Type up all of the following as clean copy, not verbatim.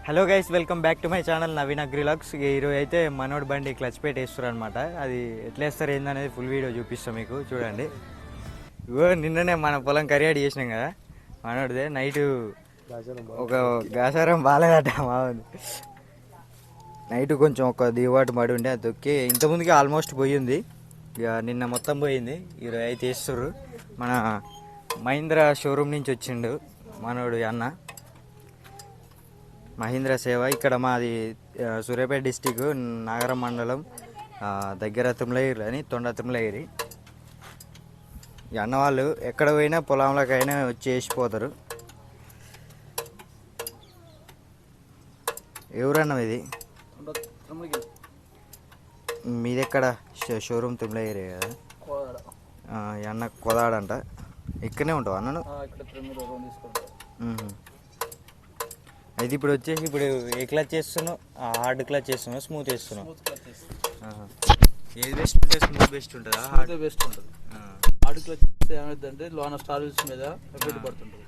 Hello guys, welcome back to my channel Naveen Agrilogs. ఈరోజు అయితే మనోడు బండి క్లచ్ ప్లేట్ వేస్తారు అనమాట. అది ఎట్లా వేస్తారు ఏందనేది ఫుల్ వీడియో చూపిస్తాం మీకు, చూడండి. ఇగో నిన్ననే మన పొలం కరియాడి చేసినాం కదా మనోడిదే. నైటు ఒక గాసారం బాగాలేదట మామూలు. నైట్ కొంచెం ఒక దిగుబాటు పడి ఉండే, అది దొక్కి ఇంతకుముందుకి ఆల్మోస్ట్ పోయింది. ఇక నిన్న మొత్తం పోయింది. ఈరోజు అయితే వేస్తారు. మన మహీంద్రా షోరూమ్ నుంచి వచ్చిండు మనోడు అన్న, మహీంద్రా సేవ. ఇక్కడ మాది సూర్యాపేట డిస్టిక్, నాగరం మండలం, దగ్గర తుమ్లగిరి అని తొండ తుమ్లగిరి. ఈ అన్న వాళ్ళు ఎక్కడ పోయినా పొలంలోకైనా వచ్చి వేసిపోతారు. ఎవరన్నా ఇది మీది ఎక్కడ? షోరూమ్ తుమ్లగిరి కదా. ఈ అన్న కొదాడంట. ఇక్కడనే ఉంటావు అన్నను? అయితే ఇప్పుడు వచ్చేసి ఇప్పుడు ఏ క్లచ్ చేస్తున్నావు? హార్డ్ క్లచ్ చేస్తున్నావు, స్మూత్ చేస్తున్నావు? ఏది బెస్ట్ ఉంటుంది? స్మూత్ బెస్ట్ ఉంటుందా? హార్డ్ బెస్ట్ ఉంటుంది. హార్డ్ క్లచ్ ఏమైందంటే లోన స్టార్ వీల్స్ మీద ఎఫెక్ట్ పడుతుంటుంది.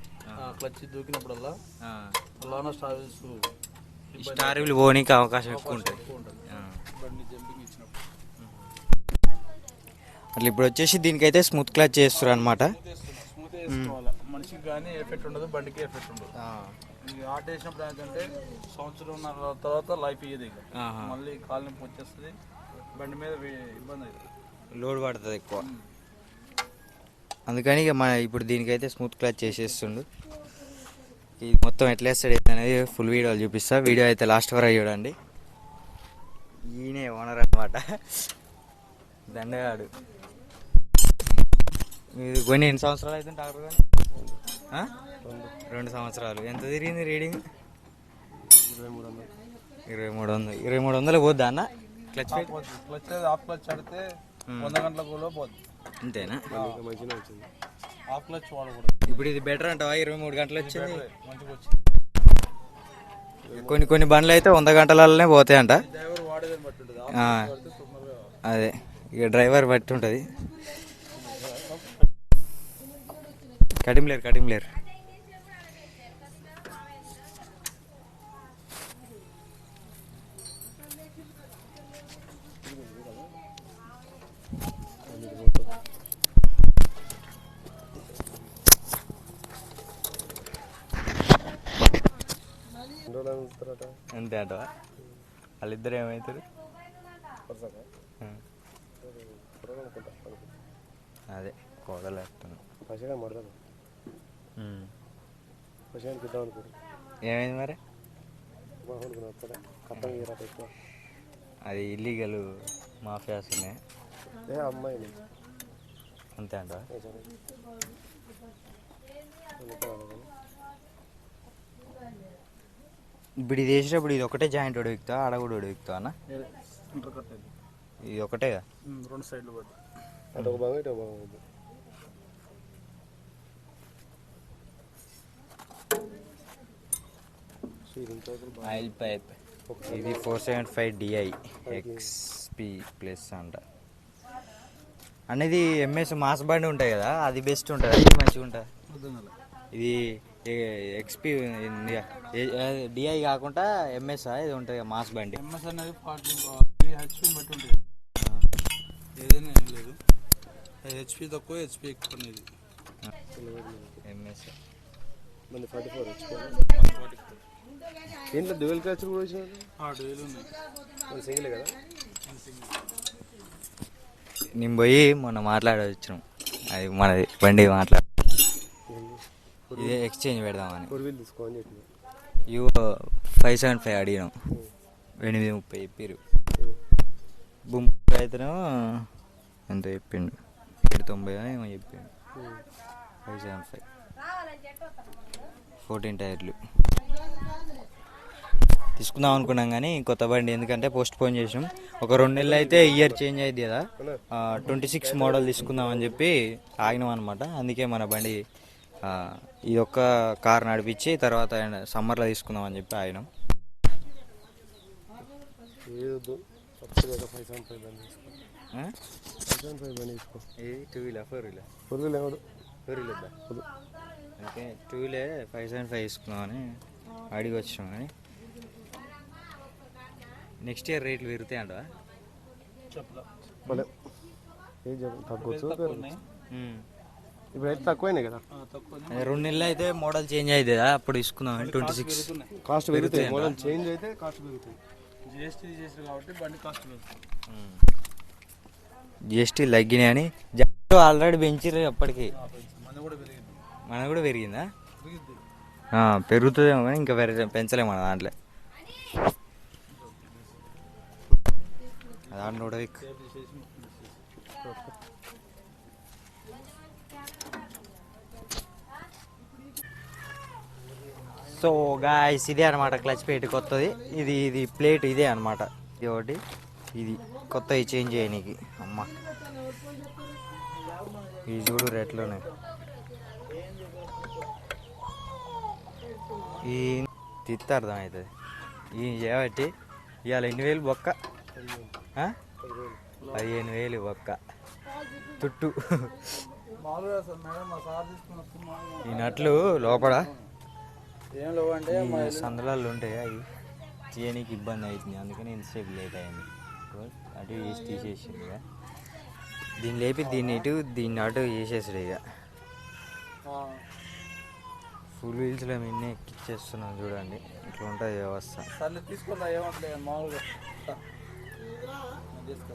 క్లచ్ దూకినప్పుడల్లా లోన స్టార్ వీల్ పోనీకి అవకాశం ఎక్కువ ఉంటుంది. బండి జంపింగ్ ఇచ్చినప్పుడు అట్లా ఇప్పుడు వచ్చేసి దీనికైతే స్మూత్ క్లచ్ చేస్తారు అనమాట. స్మూత్ వేసుకోవాలి. మనిషికి కానీ ఎఫెక్ట్ ఉండదు, బండికి ఎఫెక్ట్ ఉండదు. హార్డ్ వేసినప్పుడు ఏంటంటే సంవత్సరం తర్వాత లైఫ్ ఇయ్యదు. మళ్ళీ కాలు నొప్పి వచ్చేస్తుంది, బండి మీద ఇబ్బంది అవుతుంది, లోడ్ పడుతుంది ఎక్కువ. అందుకని ఇక మన ఇప్పుడు దీనికైతే స్మూత్ క్లచ్ చేసేస్తుండు. ఇది మొత్తం ఎట్లా వేస్తాడు అనేది ఫుల్ వీడియోలు చూపిస్తా. వీడియో అయితే లాస్ట్ వరకు చూడండి. ఈయనే ఓనర్ అనమాట, దండగాడు. ఇది కొన్ని ఎన్ని సంవత్సరాలు అవుతుంది డాక్టర్ కానీ? 2 సంవత్సరాలు. ఎంత తిరిగింది రీడింగ్? 2300 పోద్దా అన్న? క్లచ్ క్లచ్ హాఫ్ క్లచ్ ఆడితే 100 గంటల కూడా పోద్ది. అంతేనా? హాఫ్ క్లచ్ వాడకూడదు. ఇప్పుడు ఇది బెటర్ అంటావా? 23 గంటలు వచ్చింది. మంచిగా వచ్చింది. కొన్ని బండ్లు అయితే 100 గంటలలోనే పోతాయంట. డ్రైవర్ వాడేదని బట్టి ఉంటుంది. అదే ఇక డ్రైవర్ బట్టి ఉంటుంది. కటింలేరు అంతే అంటవా? వాళ్ళిద్దరు ఏమవుతారు? అదే కోడలేస్తాను. ఏమైంది మరి? అది ఇల్లీగల్ మాఫియాస్ ఉన్నాయి. అంతే అంట. ఇప్పుడు ఇది వేసినప్పుడు ఇది ఒకటే జాయింట్ ఉడికితా, ఆడ కూడా ఉడికితా అన్న? ఇది ఒకటేగా, 2 సైడ్లు పట్టి ఆయిల్ పైప్. ఇది 475 DI XP ప్లస్ అంట. అనేది ఎంఎస్ మాస్ బండి ఉంటాయి కదా, అది బెస్ట్ ఉంటుంది, అది మంచిగా ఉంటుంది. ఇది XP DI కాకుండా ఎంఎస్ ఇది ఉంటుంది మాస్ బండి. ఎంఎస్ అనేది 40 HP బట్టి ఉంటుంది. ఏదైనా ఏం లేదు, HP తక్కువ HP ఎక్కువ అనేది ఎంఎస్. దీంట్లో డ్యూయల్ క్లచ్ కూడా వచ్చినాయి. డ్యూయల్ ఉన్నాయి, సింగిల్ కదా. నేను పోయి మొన్న మాట్లాడొచ్చినాం, అది మనది బండి మాట్లాడు, ఇదే ఎక్స్చేంజ్ పెడదామని. 4 వీల్ తీసుకోని చెప్పిన. ఇవో 575 అడిగినాం, 830 చెప్పారు. బుంపు అయితేనేమో ఎంత చెప్పిండు, 790 ఏమో చెప్పిండు. 575 14 టైర్లు తీసుకుందాం అనుకున్నాం కానీ కొత్త బండి ఎందుకంటే పోస్ట్ పోన్ చేసాం. ఒక 2 నెలలు అయితే ఇయర్ చేంజ్ అయింది కదా, 26 మోడల్ తీసుకుందాం అని చెప్పి ఆగినాం అనమాట. అందుకే మన బండి ఇది ఒక్క కార్ నడిపించి తర్వాత సమ్మర్లో తీసుకుందాం అని చెప్పి ఆగినాం. ఇది 2 వీలర్ 4 వీలర్ 4 వీల్ ఏమో 4 వీలర్ అందుకే 2 వీలే 575 తీసుకుందామని అడిగి వచ్చాం. కానీ నెక్స్ట్ ఇయర్ రేట్లు పెరుగుతాయి అంట చెప్పలా మళ్ళీ ఏం చెప్పండి తగ్గొచ్చు ఉన్నాయి. ఇప్పుడు అయితే తక్కువైనాయి కదా తక్కువ 2 నెలలు అయితే మోడల్ చేంజ్ అవుతుందా అప్పుడు తీసుకుందాం 26 పెరుగుతున్నాయి. కాస్ట్ పెరుగుతాయి మోడల్ చేంజ్ అయితే కాస్ట్ పెరుగుతాయి జిఎస్టీ చేసారు కాబట్టి బండి కాస్ట్ పెరుగుతుంది. జిఎస్టీ తగ్గినాయి అని ఆల్రెడీ పెంచిర్రు అప్పటికి. మన కూడా పెరిగింది. మనకు కూడా పెరిగిందా? పెరిగింది. పెరుగుతుందేమో కానీ ఇంకా పెంచలేము మన దాంట్లో. దాంట్లో కూడా సో గాయస్ ఇదే అనమాట క్లచ్ ప్లేట్ కొత్తది. ఇది ప్లేట్ ఇదే అనమాట. ఇది ఒకటి, ఇది కొత్తవి చేంజ్ చేయనీకి. అమ్మ ఈ చూడు రేట్లోనే ఈ తిత్త అర్థం అవుతుంది. ఈ చేయబట్టి ఇవాళ 8,000 బొక్క, 15,000 బొక్క తుట్టు. మామూలుగా సార్ మేడం మా సార్ తీసుకున్న ఈ నట్లు లోపల ఏం లేవు అంటే ఈ సందులాలు ఉంటాయి, అవి తీయనీకి ఇబ్బంది అవుతుంది. అందుకని ఇంతసేపు లేట్ అయింది. అటు వేసి తీసేసింది ఇక. దీన్ని లేపి దీన్ని ఇటు దీన్ని అటు చేసేసాడు ఇక. ఫుల్ వీల్స్లో మిన్నే ఎక్కిచ్చేస్తున్నాం చూడండి. ఇట్లా ఉంటుంది వ్యవస్థ. సర్లే తీసుకుంటా ఏమంటలే మామూలుగా తీసుకో.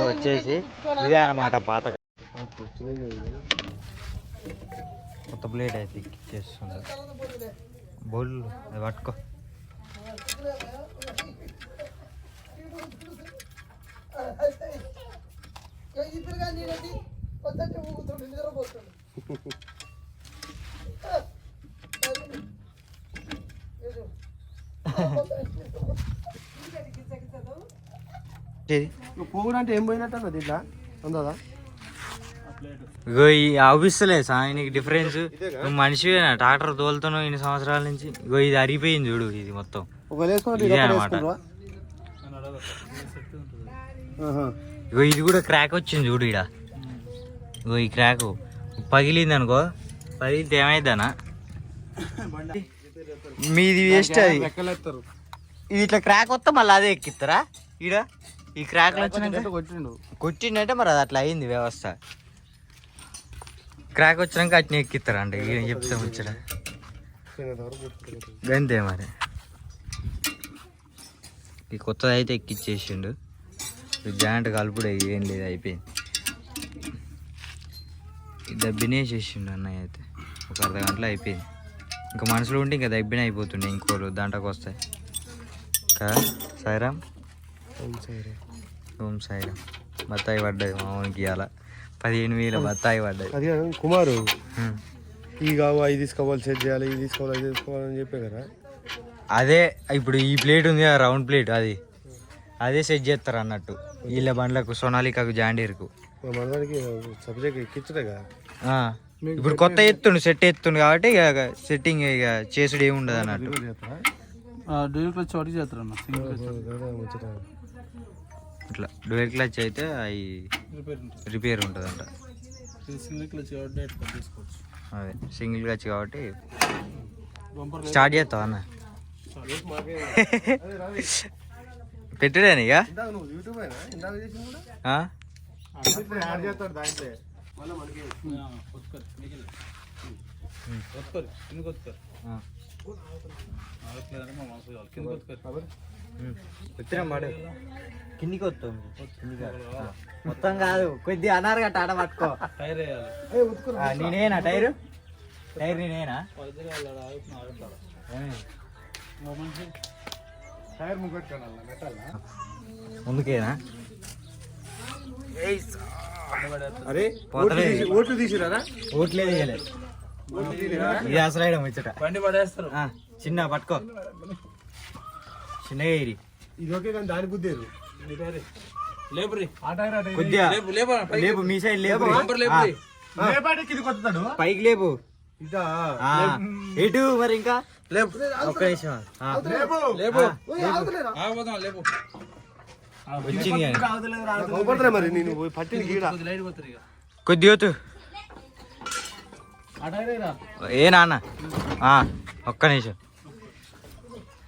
వచ్చేసి ఇదే అనమాట పాత కొత్త ప్లేట్ అయితే ఎక్కిచ్చేస్తుంది. బౌల్ అది పట్టుకో. పోగుడు అంటే ఏం పోయినట్టు అన్న దీంట్లో ఉందా? ఇగో ఈ ఆఫీస్లే నీకు డిఫరెన్స్. నువ్వు మనిషివేనా ట్రాక్టర్ తోలుతున్నావు ఇన్ని సంవత్సరాల నుంచి. ఇగో ఇది అరిగిపోయింది చూడు. ఇది మొత్తం ఇదే అనమాట. ఇగో ఇది కూడా క్రాక్ వచ్చింది చూడు ఇడ. ఇగో ఈ క్రాక్ పగిలింది అనుకో, పగిలితే ఏమైందనా మీది వేస్ట్. అది ఇది ఇట్లా క్రాక్ వస్తే మళ్ళీ అదే ఎక్కిస్తారా ఈడ? ఈ క్రాక్లు వచ్చినాక కొట్టిండంటే మరి అది అట్లా అయింది వ్యవస్థ. క్రాక్ వచ్చినాక అట్నే ఎక్కిస్తారా అంటే ఏం చెప్తాం వచ్చాడా గంతే మరి. ఈ కొత్తది అయితే ఎక్కిచ్చేసిండు. జాయింట్ కలుపుడు ఏం లేదు, అయిపోయింది. దబ్బినేసేసిండు అన్నయ్య అయితే. ఒక అర్ధ గంటలో అయిపోయింది. ఇంకా మనసులో ఉంటే ఇంకా దబ్బిన అయిపోతుండే ఇంకోరు దాంట్లోకి వస్తాయి కదా. సాయిరామ్ ఓం సాయిరామ్. బత్తాయి పడ్డది మామూలుకి ఇవాళ 15,000 బత్తాయి పడ్డది. అది కుమారు ఈ కావు అవి తీసుకోవాలి, సెట్ చేయాలి, ఇది తీసుకోవాలి, అది తీసుకోవాలని చెప్పే కదా. అదే ఇప్పుడు ఈ ప్లేట్ ఉంది కదా రౌండ్ ప్లేట్, అదే సెట్ చేస్తారు అన్నట్టు వీళ్ళ బండ్లకు, సోనాలికాకు, జాండీర్కు. మనదానికి సబ్జెక్ట్ ఎక్కించడే కదా. ఇప్పుడు కొత్త ఎత్తుండు, సెట్ ఎత్తుండు కాబట్టి ఇక సెట్టింగ్ ఇక చేసుడు ఏమి ఉండదు అన్నట్టు. డ్యూయల్ క్లచ్ ఒకటి చేస్తారు అన్న. సింగిల్ క్లచ్ ఇట్లా డ్యూయల్ క్లచ్ అయితే అవి రిపేర్ ఉంటుందంట. సింగిల్ క్లచ్ కాబట్టి తీసుకోవచ్చు. అదే సింగిల్ క్లచ్ కాబట్టి స్టార్ట్ చేస్తావు అన్న. పెట్టుడాను ఇక కిందికి వస్తాం. మొత్తం కాదు, కొద్దిగా అన్నారు గట్ట ఆట పట్టుకో. టైర్ వేయాలి. నేనేనా టైరు? టైర్ నేనేనా? టైర్ ముందుకేనా? అరే ఓట్లు తీసిరా? ఓట్లేదు ఇది అసలు ఐడియా ముచ్చట. బండి పడేస్తారు. చిన్న పట్టుకో, చిన్నగా ఇరి ఇది ఓకే కానీ దాని బుద్ధి లేదు. లేపురి కొద్దిగా లేపు లేపు లేపు, మీ సైడ్ లేపు, లేపురి పైకి లేపు. ఇదా ఆ, ఇటు మరి ఇంకా లేపు ఒక్క నిమిషం. లేపు ఆగబోతాం లేపు వచ్చింది కానీ. కోపడతారా మరి నేను పట్టిన గీడ లైట్ పోతారు ఇక కొద్దిగా వద్దు. ఏ నాన్న ఒక్క నిమిషం,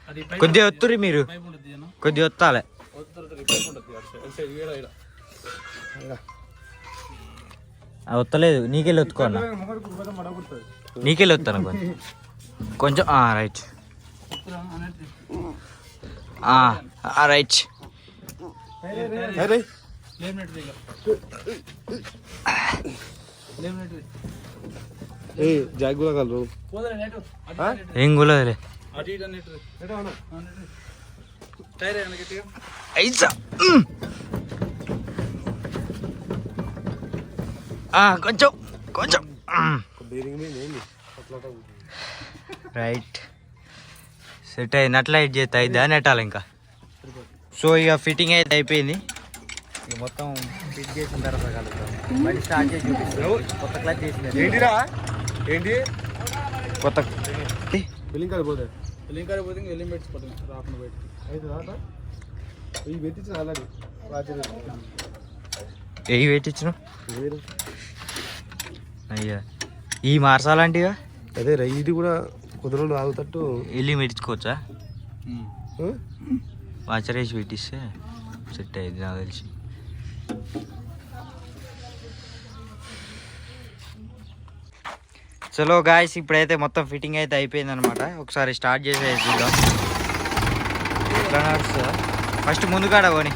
అది కొద్దిగా వత్తురి మీరు, పైపు ఉంటుంది జనం. కొద్దిగా వత్తాలే. వస్తారు పైపు ఉంటుంది అటు సైడ్ ఈడ ఈడ. వత్తలేదు, నీకెళ్ళి ఒత్తుకో అన్న, నీకెళ్ళి వస్తాను కొంచెం కొంచెం. Right right. లేపినట్టు ఇక లేపినట్టు ఏ జాగ్గులా కలరు పోదలే నెట్టు ఏం గులదులే. అటు ఇటు నెట్టు టైర్ ఏమన్నా గట్టిగా ఐసా కొంచెం కొంచెం. బేరింగ్ మీద ఏంది అట్లా రైట్ సెట్ అయింది. అట్లా ఇట్ చేస్తా అయిద్దా నెట్టాలి ఇంకా. సో ఇక ఫిట్టింగ్ అయితే అయిపోయింది. ఇక మొత్తం ఫిట్ చేసిన తర్వాత కలుగుతాం. బండి స్టార్ట్ చేసి చూపిస్తాం. కొత్త క్లాస్ చేసింది, ఏంటిరా ఏంటి కొత్త బిల్లింగ్ కాదు పోతే లింక్ అయిపోతే వెళ్ళి పెట్టుకోవడం రాకుండా బయటికి అయితే రాదా ఇవి పెట్టించిన అలాగే ఏ పెట్టించిన అయ్యా ఈ మార్చాలంటిగా అదే రా ఇది కూడా కొద్ది రోజులు ఆగుతట్టు వెళ్ళి పెట్టించుకోవచ్చా? వాచరేసి పెట్టిస్తే సెట్ అయ్యింది నాకు తెలిసి. చలో గాయస్, ఇప్పుడైతే మొత్తం ఫిట్టింగ్ అయితే అయిపోయింది అనమాట. ఒకసారి స్టార్ట్ చేసి చూద్దాం ఎట్లా నడుస్తుందా. ఫస్ట్ ముందుకాడ పోని,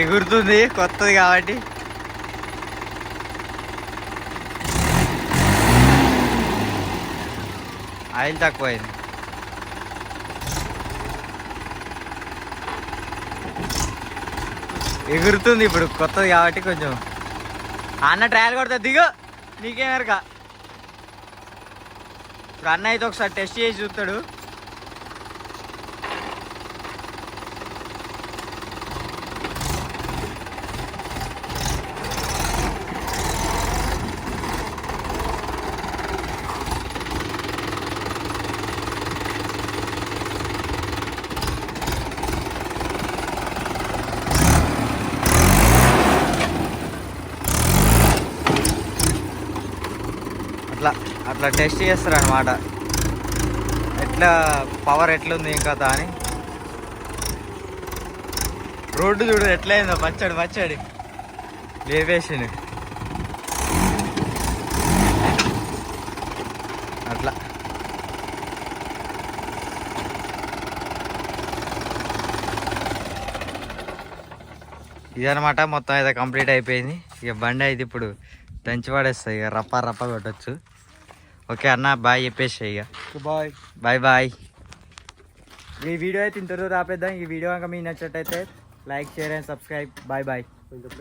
ఎగురుతుంది కొత్తది కాబట్టి. ఆయిల్ తక్కువైంది. ఎగురుతుంది ఇప్పుడు కొత్తది కాబట్టి కొంచెం. అన్న ట్రయల్ కొడతా, దిగు, నీకేమరక. ఇప్పుడు అన్న అయితే ఒకసారి టెస్ట్ చేసి చూస్తాడు. అట్లా అట్లా టెస్ట్ చేస్తారు అనమాట, ఎట్లా పవర్ ఎట్లుంది ఏం కథ అని. రోడ్డు చూడు ఎట్లయిందో, పచ్చడి పచ్చడి లేవేసింది అట్లా. ఇదనమాట మొత్తం అయితే కంప్లీట్ అయిపోయింది. ఇక బండి అయితే ఇప్పుడు దంచి పడేస్తాయి, ఇక రప్ప రప్ప కొట్టచ్చు. ఓకే అన్న, బాయ్ చెప్పేసి ఇక. Bye bye bye. ఈ వీడియో అయితే ఇంతవరకు ఆపేద్దాం. ఈ వీడియో కనుక మీకు నచ్చినట్టయితే like, share and subscribe. Bye bye. కొంచెం